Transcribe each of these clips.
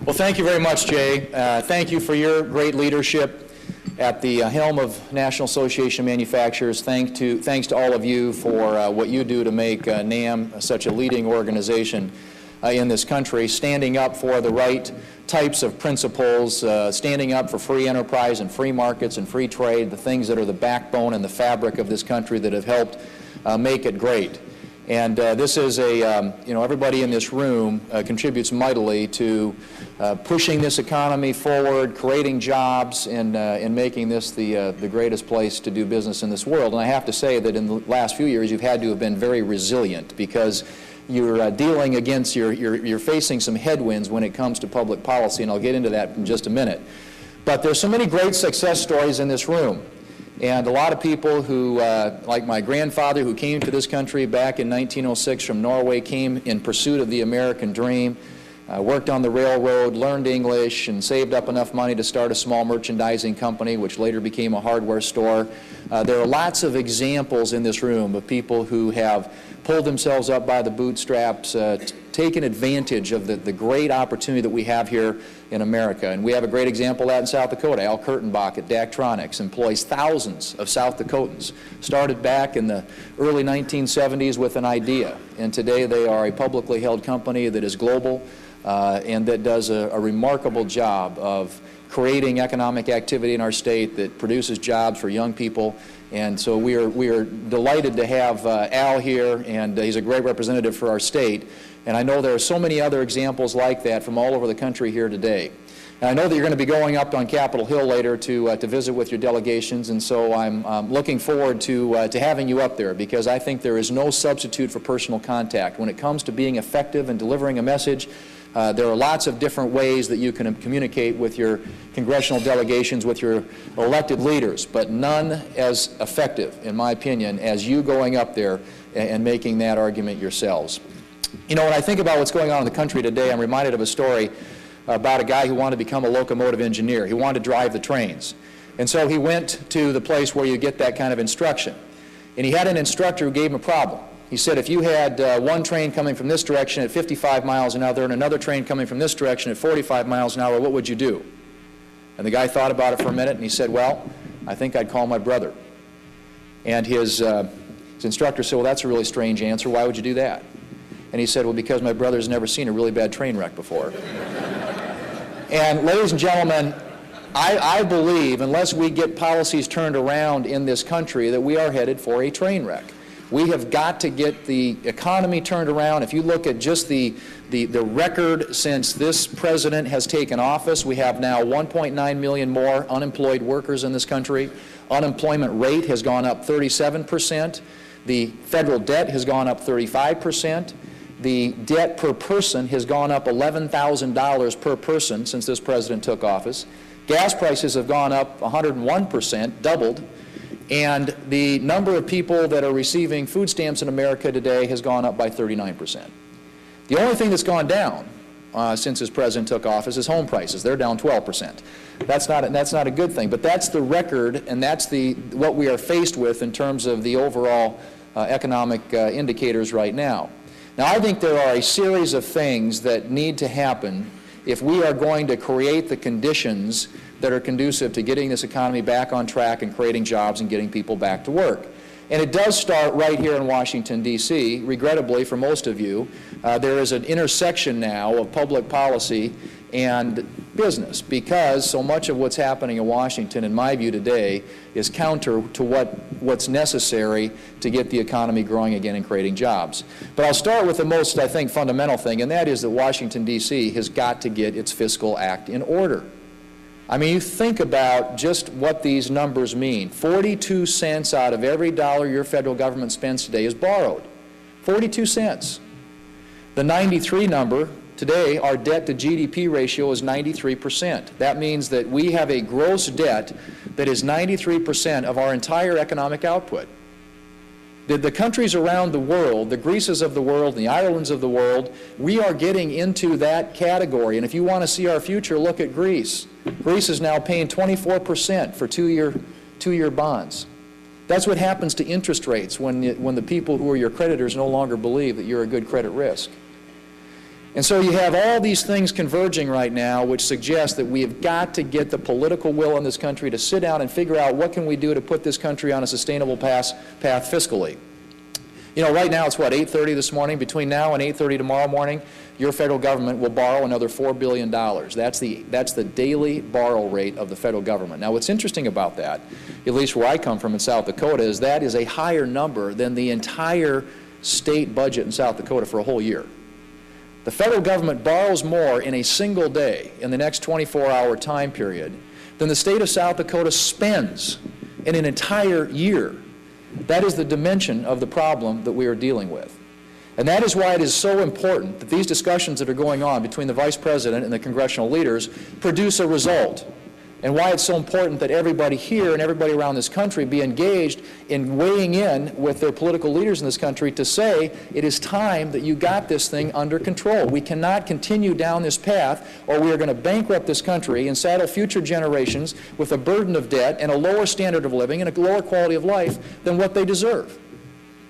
Well, thank you very much, Jay. Thank you for your great leadership at the helm of National Association of Manufacturers. Thanks to all of you for what you do to make NAM such a leading organization in this country, standing up for the right types of principles, standing up for free enterprise and free markets and free trade, the things that are the backbone and the fabric of this country that have helped make it great. And this is everybody in this room contributes mightily to pushing this economy forward, creating jobs, and making this the greatest place to do business in this world. And I have to say that in the last few years, you've had to have been very resilient because you're dealing against, you're facing some headwinds when it comes to public policy, and I'll get into that in just a minute. But there's so many great success stories in this room. And a lot of people who, like my grandfather who came to this country back in 1906 from Norway, came in pursuit of the American dream, worked on the railroad, learned English, and saved up enough money to start a small merchandising company, which later became a hardware store. There are lots of examples in this room of people who have pulled themselves up by the bootstraps, taken advantage of the great opportunity that we have here in America. And we have a great example of that in South Dakota. Al Kurtenbach at Daktronics employs thousands of South Dakotans. Started back in the early 1970s with an idea, and today they are a publicly held company that is global and that does a remarkable job of creating economic activity in our state that produces jobs for young people. And so we are delighted to have Al here, and he's a great representative for our state. And I know there are so many other examples like that from all over the country here today. And I know that you're going to be going up on Capitol Hill later to visit with your delegations, and so I'm looking forward to having you up there, because I think there is no substitute for personal contact. When it comes to being effective and delivering a message, there are lots of different ways that you can communicate with your congressional delegations, with your elected leaders, but none as effective, in my opinion, as you going up there and making that argument yourselves. You know, when I think about what's going on in the country today, I'm reminded of a story about a guy who wanted to become a locomotive engineer. He wanted to drive the trains. And so he went to the place where you get that kind of instruction. And he had an instructor who gave him a problem. He said, if you had one train coming from this direction at 55 miles an hour and another train coming from this direction at 45 miles an hour, what would you do? And the guy thought about it for a minute, and he said, well, I think I'd call my brother. And his instructor said, well, that's a really strange answer. Why would you do that? And he said, well, because my brother's never seen a really bad train wreck before. And ladies and gentlemen, I believe, unless we get policies turned around in this country, that we are headed for a train wreck. We have got to get the economy turned around. If you look at just the record since this president has taken office, we have now 1.9 million more unemployed workers in this country. Unemployment rate has gone up 37%. The federal debt has gone up 35%. The debt per person has gone up $11,000 per person since this president took office. Gas prices have gone up 101%, doubled. And the number of people that are receiving food stamps in America today has gone up by 39%. The only thing that's gone down since this president took office is home prices. They're down 12%. That's not a good thing, but that's the record, and that's what we are faced with in terms of the overall economic indicators right now. Now, I think there are a series of things that need to happen if we are going to create the conditions that are conducive to getting this economy back on track and creating jobs and getting people back to work. And it does start right here in Washington, D.C. Regrettably, for most of you, there is an intersection now of public policy and business, because so much of what's happening in Washington, in my view today, is counter to what's necessary to get the economy growing again and creating jobs. But I'll start with the most, I think, fundamental thing, and that is that Washington, D.C. has got to get its fiscal act in order. I mean, you think about just what these numbers mean. 42 cents out of every dollar your federal government spends today is borrowed. 42 cents. The 93 number, today, our debt to GDP ratio is 93%. That means that we have a gross debt that is 93% of our entire economic output. The countries around the world, the Greeces of the world, the Irelands of the world, we are getting into that category. And if you want to see our future, look at Greece. Greece is now paying 24% for two-year bonds. That's what happens to interest rates when the people who are your creditors no longer believe that you're a good credit risk. And so you have all these things converging right now which suggest that we have got to get the political will in this country to sit down and figure out what can we do to put this country on a sustainable path fiscally. You know, right now it's what, 8:30 this morning? Between now and 8:30 tomorrow morning, your federal government will borrow another $4 billion. That's the daily borrow rate of the federal government. Now what's interesting about that, at least where I come from in South Dakota, is that is a higher number than the entire state budget in South Dakota for a whole year. The federal government borrows more in a single day in the next 24-hour time period than the state of South Dakota spends in an entire year. That is the dimension of the problem that we are dealing with. And that is why it is so important that these discussions that are going on between the Vice President and the congressional leaders produce a result. And why it's so important that everybody here and everybody around this country be engaged in weighing in with their political leaders in this country to say it is time that you got this thing under control. We cannot continue down this path or we are going to bankrupt this country and saddle future generations with a burden of debt and a lower standard of living and a lower quality of life than what they deserve.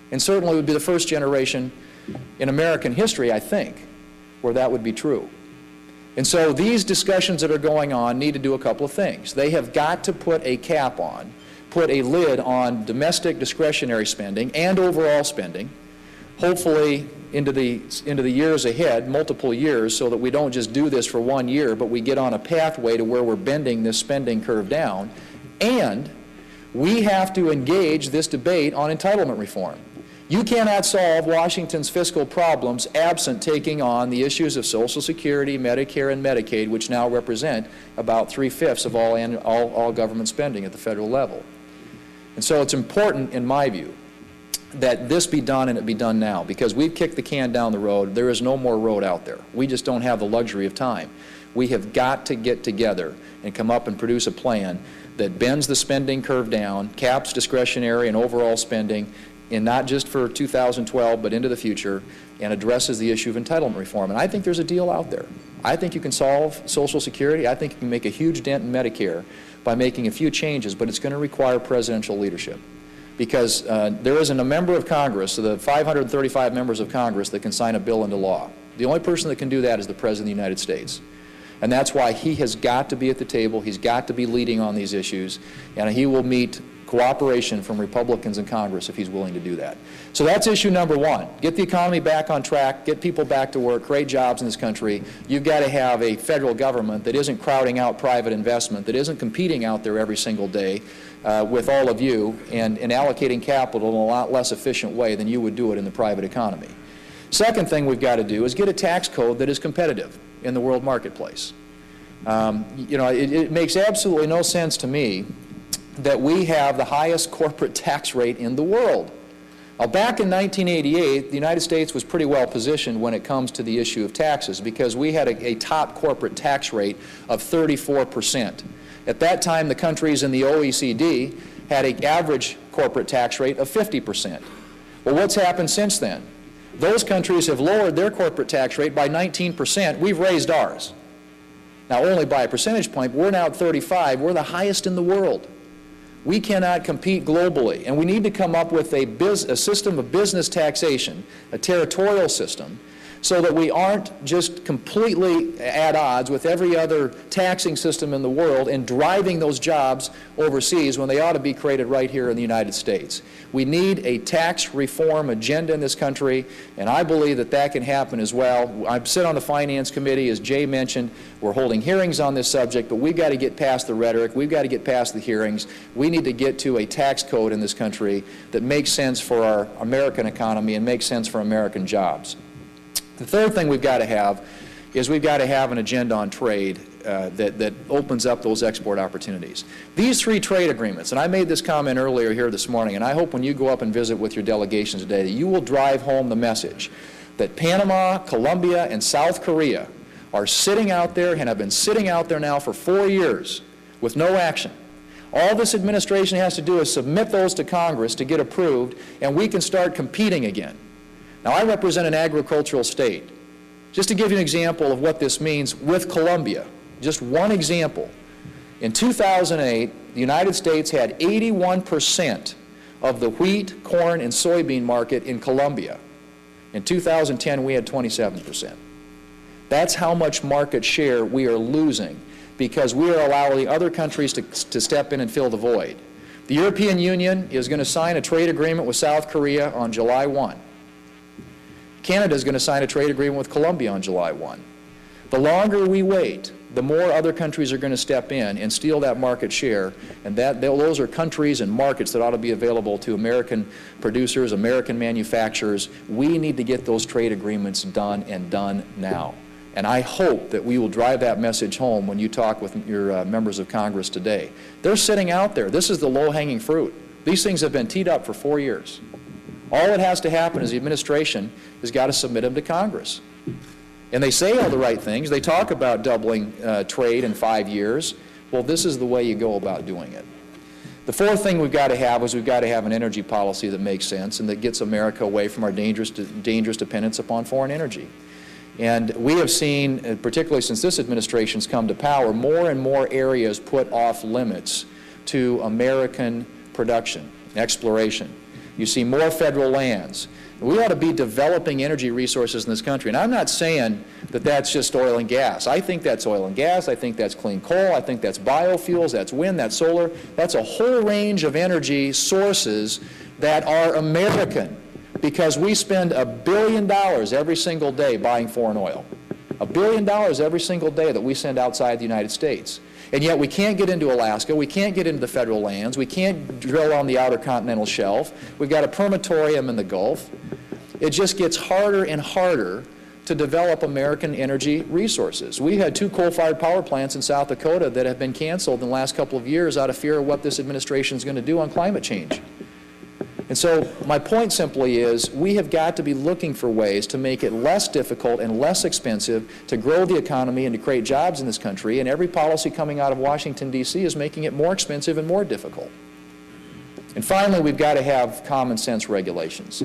And certainly it would be the first generation in American history, I think, where that would be true. And so these discussions that are going on need to do a couple of things. They have got to put a cap on, put a lid on domestic discretionary spending and overall spending, hopefully into the years ahead, multiple years, so that we don't just do this for 1 year, but we get on a pathway to where we're bending this spending curve down. And we have to engage this debate on entitlement reform. You cannot solve Washington's fiscal problems absent taking on the issues of Social Security, Medicare, and Medicaid, which now represent about 3/5 of all government spending at the federal level. And so it's important, in my view, that this be done and it be done now, because we've kicked the can down the road. There is no more road out there. We just don't have the luxury of time. We have got to get together and come up and produce a plan that bends the spending curve down, caps discretionary and overall spending, and not just for 2012, but into the future, and addresses the issue of entitlement reform. And I think there's a deal out there. I think you can solve Social Security. I think you can make a huge dent in Medicare by making a few changes, but it's going to require presidential leadership. Because there isn't a member of Congress, so the 535 members of Congress, that can sign a bill into law. The only person that can do that is the President of the United States. And that's why he has got to be at the table, he's got to be leading on these issues, and he will meet cooperation from Republicans in Congress if he's willing to do that. So that's issue number one. Get the economy back on track, get people back to work, create jobs in this country. You've got to have a federal government that isn't crowding out private investment, that isn't competing out there every single day with all of you and allocating capital in a lot less efficient way than you would do it in the private economy. Second thing we've got to do is get a tax code that is competitive in the world marketplace. You know, it makes absolutely no sense to me that we have the highest corporate tax rate in the world. Now, back in 1988, the United States was pretty well positioned when it comes to the issue of taxes because we had a top corporate tax rate of 34%. At that time, the countries in the OECD had an average corporate tax rate of 50%. Well, what's happened since then? Those countries have lowered their corporate tax rate by 19%. We've raised ours. Now, only by a percentage point. We're now at 35. We're the highest in the world. We cannot compete globally, and we need to come up with a system of business taxation, a territorial system, so that we aren't just completely at odds with every other taxing system in the world and driving those jobs overseas when they ought to be created right here in the United States. We need a tax reform agenda in this country, and I believe that that can happen as well. I sit on the Finance Committee, as Jay mentioned. We're holding hearings on this subject, but we've got to get past the rhetoric. We've got to get past the hearings. We need to get to a tax code in this country that makes sense for our American economy and makes sense for American jobs. The third thing we've got to have is we've got to have an agenda on trade that opens up those export opportunities. These three trade agreements, and I made this comment earlier here this morning, and I hope when you go up and visit with your delegations today that you will drive home the message that Panama, Colombia, and South Korea are sitting out there and have been sitting out there now for 4 years with no action. All this administration has to do is submit those to Congress to get approved, and we can start competing again. Now, I represent an agricultural state. Just to give you an example of what this means with Colombia, just one example. In 2008, the United States had 81% of the wheat, corn, and soybean market in Colombia. In 2010, we had 27%. That's how much market share we are losing because we are allowing other countries to step in and fill the void. The European Union is going to sign a trade agreement with South Korea on July 1. Canada is going to sign a trade agreement with Colombia on July 1. The longer we wait, the more other countries are going to step in and steal that market share, and those are countries and markets that ought to be available to American producers, American manufacturers. We need to get those trade agreements done and done now. And I hope that we will drive that message home when you talk with your members of Congress today. They're sitting out there. This is the low-hanging fruit. These things have been teed up for 4 years. All that has to happen is the administration has got to submit them to Congress. And they say all the right things. They talk about doubling trade in 5 years. Well, this is the way you go about doing it. The fourth thing we've got to have is we've got to have an energy policy that makes sense and that gets America away from our dangerous dependence upon foreign energy. And we have seen, particularly since this administration's come to power, more and more areas put off limits to American production, exploration. You see more federal lands. We ought to be developing energy resources in this country. And I'm not saying that that's just oil and gas. I think that's oil and gas. I think that's clean coal. I think that's biofuels. That's wind. That's solar. That's a whole range of energy sources that are American because we spend $1 billion every single day buying foreign oil. $1 billion every single day that we send outside the United States. And yet we can't get into Alaska, we can't get into the federal lands, we can't drill on the outer continental shelf, we've got a permatorium in the Gulf. It just gets harder and harder to develop American energy resources. We had 2 coal-fired power plants in South Dakota that have been canceled in the last couple of years out of fear of what this administration is going to do on climate change. And so my point simply is we have got to be looking for ways to make it less difficult and less expensive to grow the economy and to create jobs in this country, and every policy coming out of Washington, D.C. is making it more expensive and more difficult. And finally, we've got to have common sense regulations.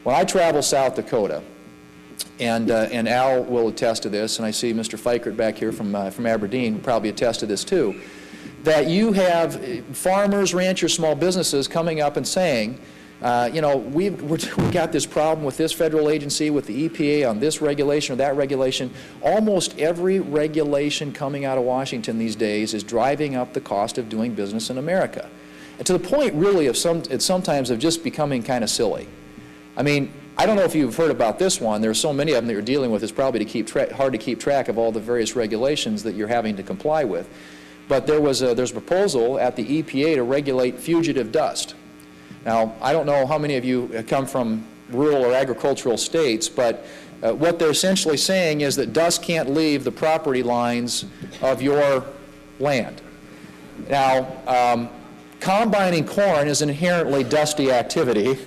When I travel South Dakota, and Al will attest to this, and I see Mr. Fikert back here from Aberdeen will probably attest to this too, that you have farmers, ranchers, small businesses coming up and saying, you know, we've got this problem with this federal agency, with the EPA on this regulation or that regulation. Almost every regulation coming out of Washington these days is driving up the cost of doing business in America. And to the point, really, of sometimes of just becoming kind of silly. I mean, I don't know if you've heard about this one. There are so many of them that you're dealing with. It's probably hard to keep track of all the various regulations that you're having to comply with. But there's a proposal at the EPA to regulate fugitive dust. Now, I don't know how many of you come from rural or agricultural states, but what they're essentially saying is that dust can't leave the property lines of your land. Now, combining corn is an inherently dusty activity,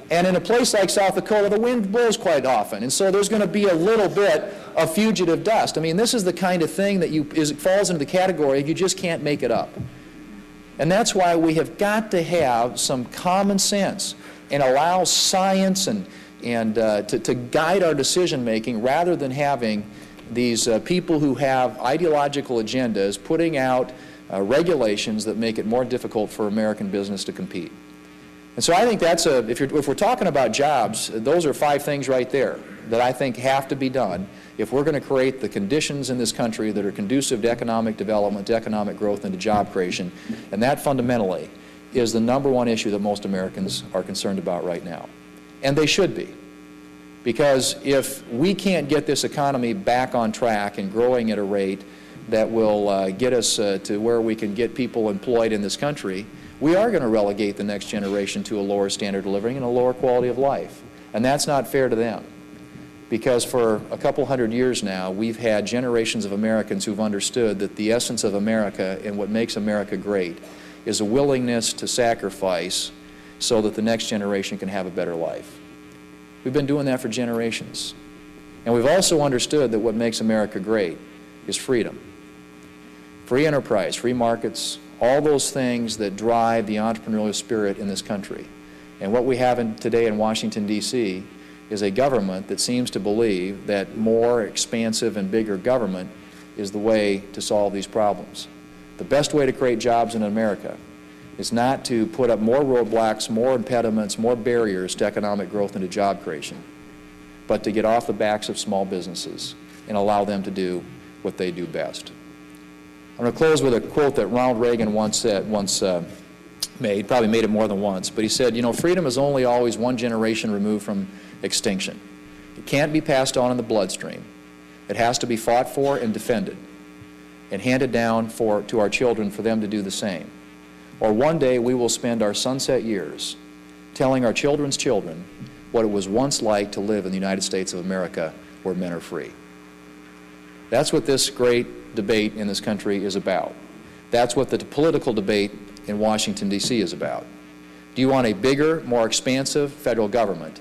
and in a place like South Dakota, the wind blows quite often, and so there's going to be a little bit of fugitive dust. I mean, this is the kind of thing that falls into the category of you just can't make it up. And that's why we have got to have some common sense and allow science and to guide our decision making rather than having these people who have ideological agendas putting out regulations that make it more difficult for American business to compete. And so I think that's if we're talking about jobs, those are 5 things right there that I think have to be done if we're going to create the conditions in this country that are conducive to economic development, to economic growth, and to job creation. And that fundamentally is the #1 issue that most Americans are concerned about right now. And they should be. Because if we can't get this economy back on track and growing at a rate that will get us to where we can get people employed in this country, we are going to relegate the next generation to a lower standard of living and a lower quality of life. And that's not fair to them. Because for a couple hundred years now, we've had generations of Americans who've understood that the essence of America and what makes America great is a willingness to sacrifice so that the next generation can have a better life. We've been doing that for generations. And we've also understood that what makes America great is freedom. Free enterprise, free markets, all those things that drive the entrepreneurial spirit in this country. And what we have today in Washington, D.C. is a government that seems to believe that more expansive and bigger government is the way to solve these problems. The best way to create jobs in America is not to put up more roadblocks, more impediments, more barriers to economic growth and to job creation, but to get off the backs of small businesses and allow them to do what they do best. I'm going to close with a quote that Ronald Reagan once made, probably made it more than once, but he said, you know, freedom is only always one generation removed from extinction. It can't be passed on in the bloodstream. It has to be fought for and defended and handed down to our children for them to do the same. Or one day we will spend our sunset years telling our children's children what it was once like to live in the United States of America where men are free. That's what this great debate in this country is about. That's what the political debate in Washington, D.C. is about. Do you want a bigger, more expansive federal government,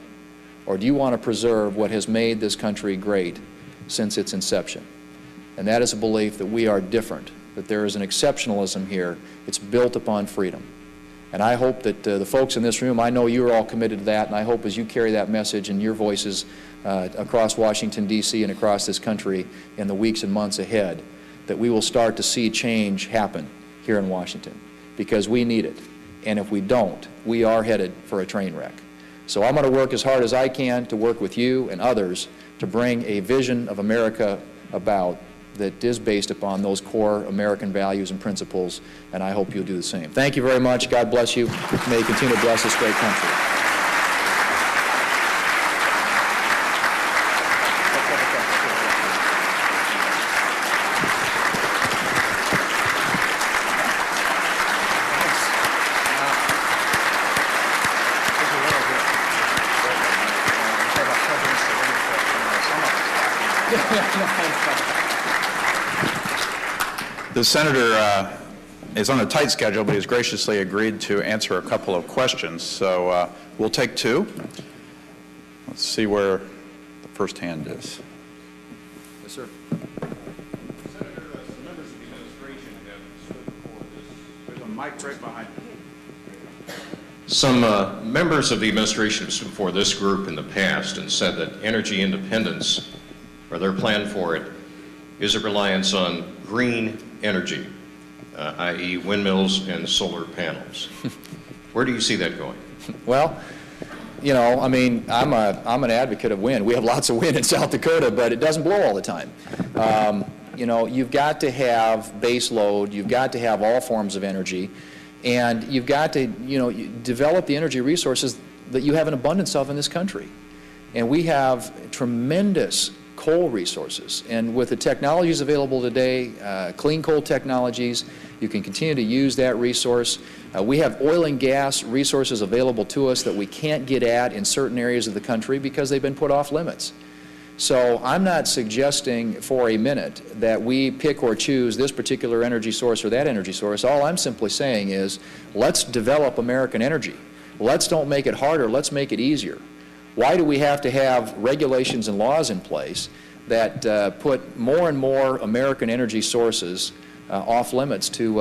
or do you want to preserve what has made this country great since its inception? And that is a belief that we are different, that there is an exceptionalism here. It's built upon freedom. And I hope that the folks in this room, I know you're all committed to that, and I hope as you carry that message in your voices across Washington, D.C. and across this country in the weeks and months ahead, that we will start to see change happen here in Washington, because we need it. And if we don't, we are headed for a train wreck. So I'm going to work as hard as I can to work with you and others to bring a vision of America about that is based upon those core American values and principles, and I hope you'll do the same. Thank you very much. God bless you. May you continue to bless this great country. The Senator is on a tight schedule, but he's graciously agreed to answer a couple of questions. So we'll take two. Let's see where the first hand is. Yes, sir. Senator, some members of the administration have stood before this. There's a mic right behind you. Some members of the administration have stood before this group in the past and said that energy independence, or their plan for it, is a reliance on green energy, i.e. windmills and solar panels. Where do you see that going? Well, you know, I mean, I'm an advocate of wind. We have lots of wind in South Dakota, but it doesn't blow all the time. You know, you've got to have base load, you've got to have all forms of energy, and you've got to, you know, develop the energy resources that you have an abundance of in this country. And we have tremendous coal resources, and with the technologies available today, clean coal technologies, you can continue to use that resource. We have oil and gas resources available to us that we can't get at in certain areas of the country because they've been put off limits. So I'm not suggesting for a minute that we pick or choose this particular energy source or that energy source. All I'm simply saying is let's develop American energy. Let's don't make it harder, let's make it easier. Why do we have to have regulations and laws in place that put more and more American energy sources off limits to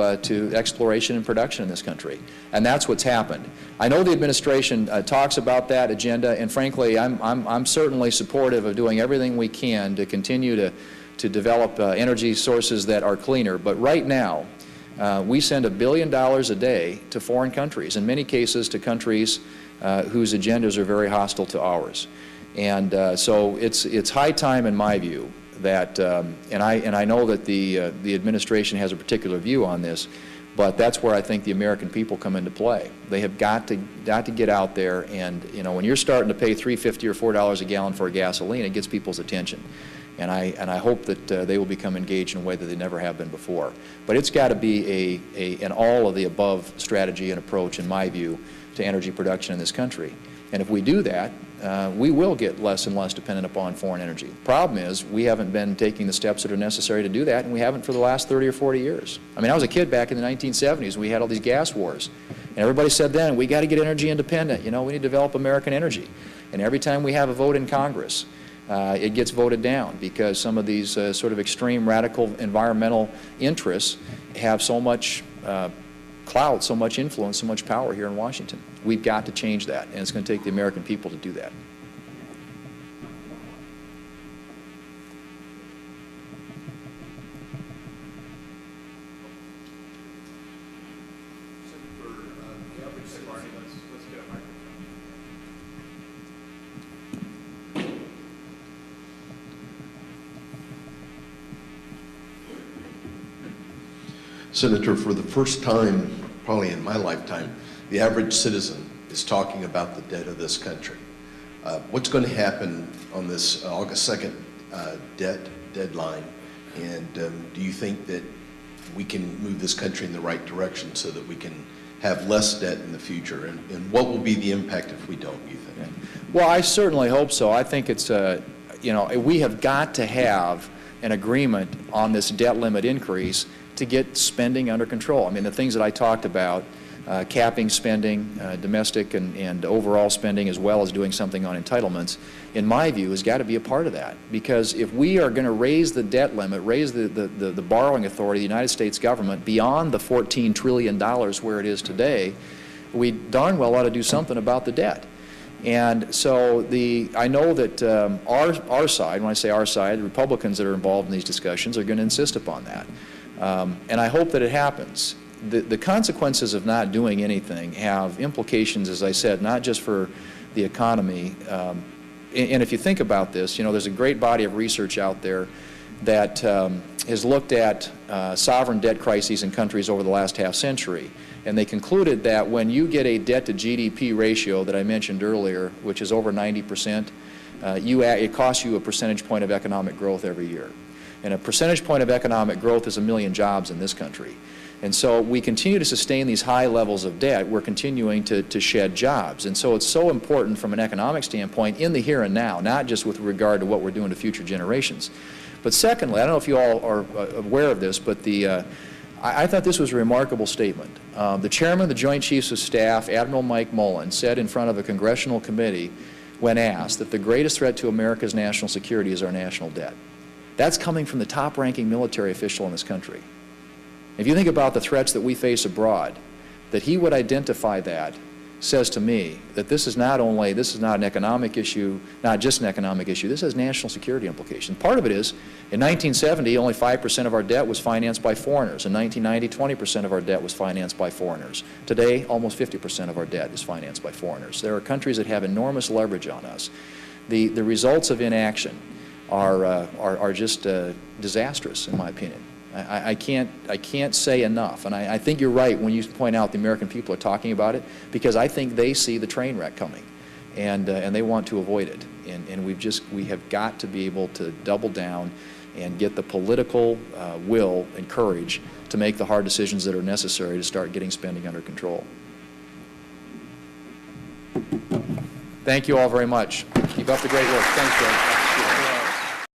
exploration and production in this country? And that's what's happened. I know the administration talks about that agenda, and frankly, I'm certainly supportive of doing everything we can to continue to develop energy sources that are cleaner. But right now, we send $1 billion a day to foreign countries, in many cases to countries whose agendas are very hostile to ours. And so it's high time, in my view, that, and I know that the administration has a particular view on this, but that's where I think the American people come into play. They have got to get out there, and you know, when you're starting to pay $3.50 or $4 a gallon for gasoline, it gets people's attention. And I hope that they will become engaged in a way that they never have been before. But it's got to be an all of the above strategy and approach, in my view, to energy production in this country. And if we do that, we will get less and less dependent upon foreign energy. The problem is we haven't been taking the steps that are necessary to do that, and we haven't for the last 30 or 40 years. I mean, I was a kid back in the 1970s when we had all these gas wars. And everybody said then, we got to get energy independent. You know, we need to develop American energy. And every time we have a vote in Congress, it gets voted down because some of these sort of extreme radical environmental interests have so much clout, so much influence, so much power here in Washington. We've got to change that, and it's going to take the American people to do that. Senator, for the first time, probably in my lifetime, the average citizen is talking about the debt of this country. What's going to happen on this August 2nd debt deadline? And do you think that we can move this country in the right direction so that we can have less debt in the future? And what will be the impact if we don't, you think? Well, I certainly hope so. I think it's, you know, we have got to have an agreement on this debt limit increase to get spending under control. I mean, the things that I talked about, capping spending, domestic and overall spending, as well as doing something on entitlements, in my view, has got to be a part of that. Because if we are going to raise the debt limit, raise the borrowing authority of the United States government beyond the $14 trillion where it is today, we darn well ought to do something about the debt. And so I know that our side, when I say our side, the Republicans that are involved in these discussions are going to insist upon that. And I hope that it happens. The consequences of not doing anything have implications, as I said, not just for the economy. And if you think about this, you know, there's a great body of research out there that has looked at sovereign debt crises in countries over the last half century. And they concluded that when you get a debt to GDP ratio that I mentioned earlier, which is over 90%, it costs you a percentage point of economic growth every year. And a percentage point of economic growth is 1 million jobs in this country. And so we continue to sustain these high levels of debt. We're continuing to shed jobs. And so it's so important from an economic standpoint in the here and now, not just with regard to what we're doing to future generations. But secondly, I don't know if you all are aware of this, but I thought this was a remarkable statement. The chairman of the Joint Chiefs of Staff, Admiral Mike Mullen, said in front of a congressional committee when asked that the greatest threat to America's national security is our national debt. That's coming from the top-ranking military official in this country. If you think about the threats that we face abroad, that he would identify that says to me that this is not an economic issue, not just an economic issue, this has national security implications. Part of it is, in 1970, only 5% of our debt was financed by foreigners. In 1990, 20% of our debt was financed by foreigners. Today, almost 50% of our debt is financed by foreigners. There are countries that have enormous leverage on us. The results of inaction are just disastrous, in my opinion. I can't say enough, and I think you're right when you point out the American people are talking about it, because I think they see the train wreck coming, and they want to avoid it. And we have got to be able to double down and get the political will and courage to make the hard decisions that are necessary to start getting spending under control. Thank you all very much. Keep up the great work. Thanks, Greg.